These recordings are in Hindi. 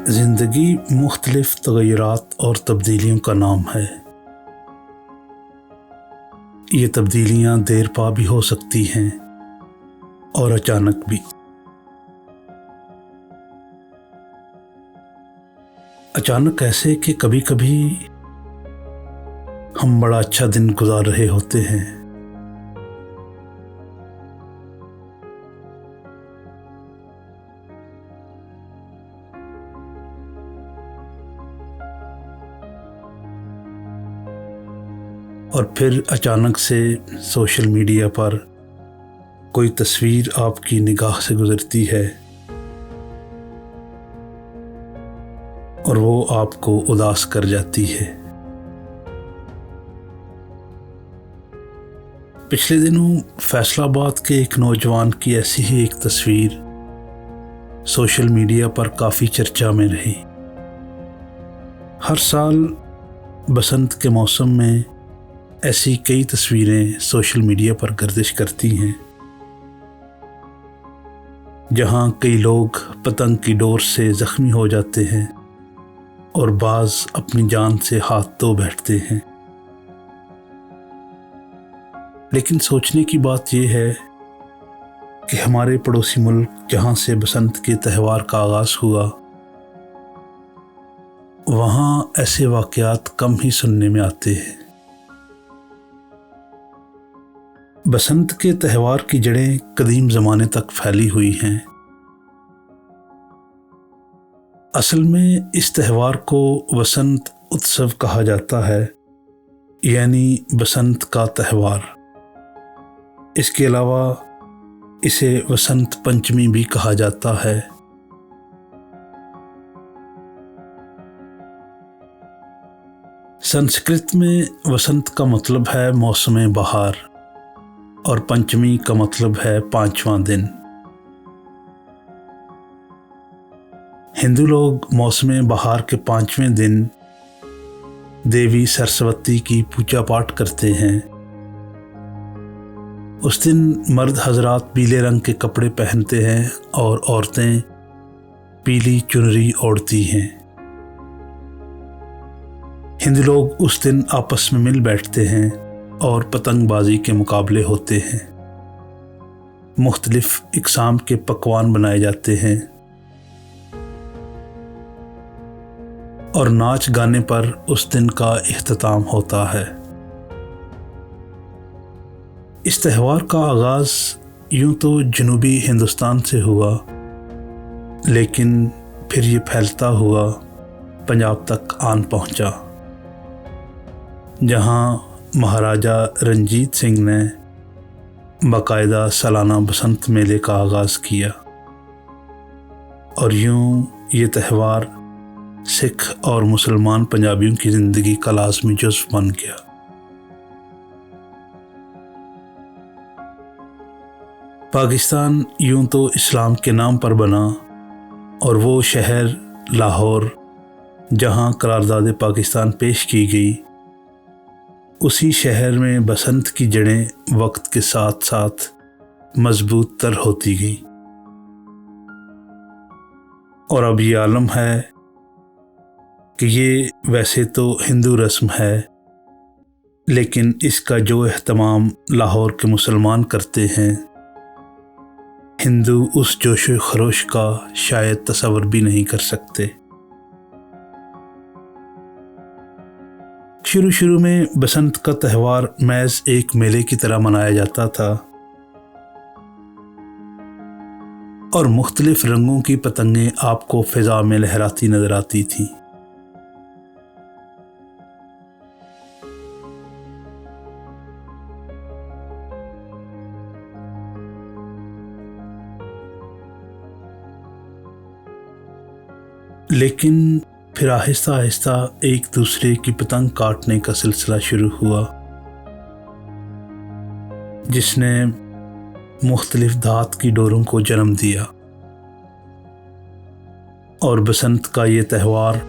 ज़िंदगी मुख्तलिफ तग़य्युरात और तब्दीलियों का नाम है। ये तब्दीलियाँ देर पा भी हो सकती हैं और अचानक भी। अचानक ऐसे कि कभी कभी हम बड़ा अच्छा दिन गुजार रहे होते हैं, और फिर अचानक से सोशल मीडिया पर कोई तस्वीर आपकी निगाह से गुजरती है और वो आपको उदास कर जाती है। पिछले दिनों फैसलाबाद के एक नौजवान की ऐसी ही एक तस्वीर सोशल मीडिया पर काफ़ी चर्चा में रही। हर साल बसंत के मौसम में ऐसी कई तस्वीरें सोशल मीडिया पर गर्दिश करती हैं, जहां कई लोग पतंग की डोर से ज़ख्मी हो जाते हैं और बाज़ अपनी जान से हाथ धो बैठते हैं। लेकिन सोचने की बात यह है कि हमारे पड़ोसी मुल्क जहां से बसंत के त्यौहार का आगाज़ हुआ, वहाँ ऐसे वाक़यात कम ही सुनने में आते हैं। बसंत के त्यौहार की जड़ें कदीम ज़माने तक फैली हुई हैं। असल में इस त्यौहार को वसंत उत्सव कहा जाता है, यानी बसंत का त्यौहार। इसके अलावा इसे वसंत पंचमी भी कहा जाता है। संस्कृत में वसंत का मतलब है मौसम बहार और पंचमी का मतलब है 5वां दिन। हिंदू लोग मौसम बहार के 5वें दिन देवी सरस्वती की पूजा पाठ करते हैं। उस दिन मर्द हजरात पीले रंग के कपड़े पहनते हैं और औरतें पीली चुनरी ओढ़ती हैं। हिंदू लोग उस दिन आपस में मिल बैठते हैं और पतंगबाजी के मुकाबले होते हैं। मुख्तलिफ इक़साम के पकवान बनाए जाते हैं और नाच गाने पर उस दिन का इख्तिताम होता है। इस त्यौहार का आगाज़ यूं तो जनूबी हिंदुस्तान से हुआ, लेकिन फिर ये फैलता हुआ पंजाब तक आन पहुंचा, जहां महाराजा रंजीत सिंह ने बाकायदा सालाना बसंत मेले का आगाज़ किया और यूं ये त्यौहार सिख और मुसलमान पंजाबियों की ज़िंदगी का लाज़मी जुज़्व बन गया। पाकिस्तान यूं तो इस्लाम के नाम पर बना और वो शहर लाहौर जहां करारदाद पाकिस्तान पेश की गई, उसी शहर में बसंत की जड़ें वक्त के साथ साथ मजबूत तर होती गई। और अब ये आलम है कि ये वैसे तो हिंदू रस्म है, लेकिन इसका जो एहतमाम लाहौर के मुसलमान करते हैं, हिंदू उस जोश व खरोश का शायद तसव्वुर भी नहीं कर सकते। शुरू में बसंत का त्यौहार महज एक मेले की तरह मनाया जाता था और मुख्तलिफ रंगों की पतंगें आपको फिजा में लहराती नजर आती थीं। लेकिन फिर आहिस्ता आहिस्ता एक दूसरे की पतंग काटने का सिलसिला शुरू हुआ, जिसने मुख्तलिफ धात की डोरों को जन्म दिया और बसंत का ये त्यौहार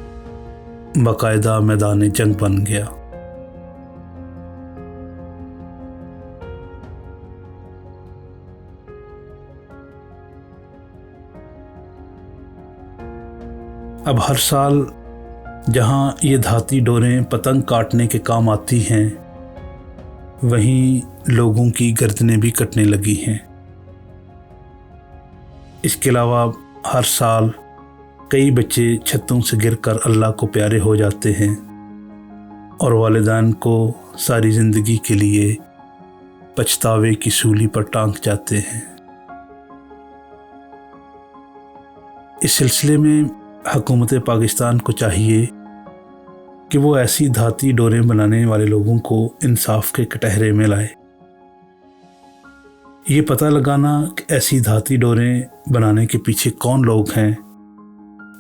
बाकायदा मैदान जंग बन गया। अब हर साल जहां ये धाती डोरें पतंग काटने के काम आती हैं, वहीं लोगों की गर्दनें भी कटने लगी हैं। इसके अलावा हर साल कई बच्चे छतों से गिरकर अल्लाह को प्यारे हो जाते हैं और वालिदैन को सारी ज़िंदगी के लिए पछतावे की सूली पर टांग जाते हैं। इस सिलसिले में हुकूमत पाकिस्तान को चाहिए कि वो ऐसी धाती डोरें बनाने वाले लोगों को इंसाफ के कटहरे में लाए। ये पता लगाना कि ऐसी धाती डोरें बनाने के पीछे कौन लोग हैं,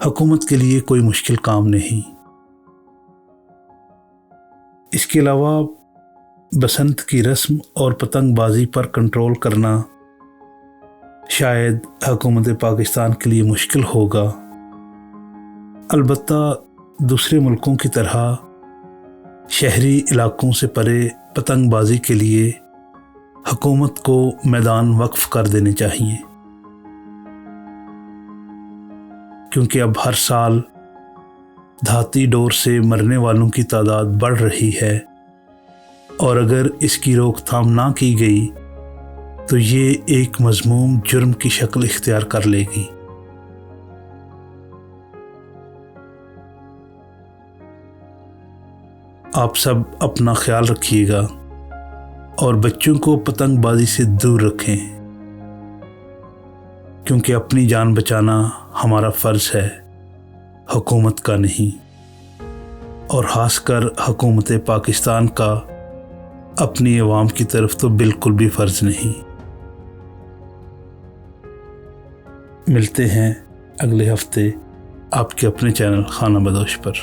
हुकूमत के लिए कोई मुश्किल काम नहीं। इसके अलावा बसंत की रस्म और पतंगबाजी पर कंट्रोल करना शायद हुकूमत पाकिस्तान के लिए मुश्किल होगा। अलबत्ता दूसरे मुल्कों की तरह शहरी इलाकों से परे पतंगबाजी के लिए हुकूमत को मैदान वक्फ कर देने चाहिए, क्योंकि अब हर साल धाती डोर से मरने वालों की तादाद बढ़ रही है और अगर इसकी रोकथाम ना की गई तो ये एक मज़मूम जुर्म की शक्ल इख्तियार कर लेगी। आप सब अपना ख्याल रखिएगा और बच्चों को पतंगबाजी से दूर रखें, क्योंकि अपनी जान बचाना हमारा फ़र्ज़ है, हुकूमत का नहीं, और ख़ासकर हुकूमत पाकिस्तान का अपनी अवाम की तरफ तो बिल्कुल भी फ़र्ज़ नहीं। मिलते हैं अगले हफ्ते आपके अपने चैनल खाना बदोश पर।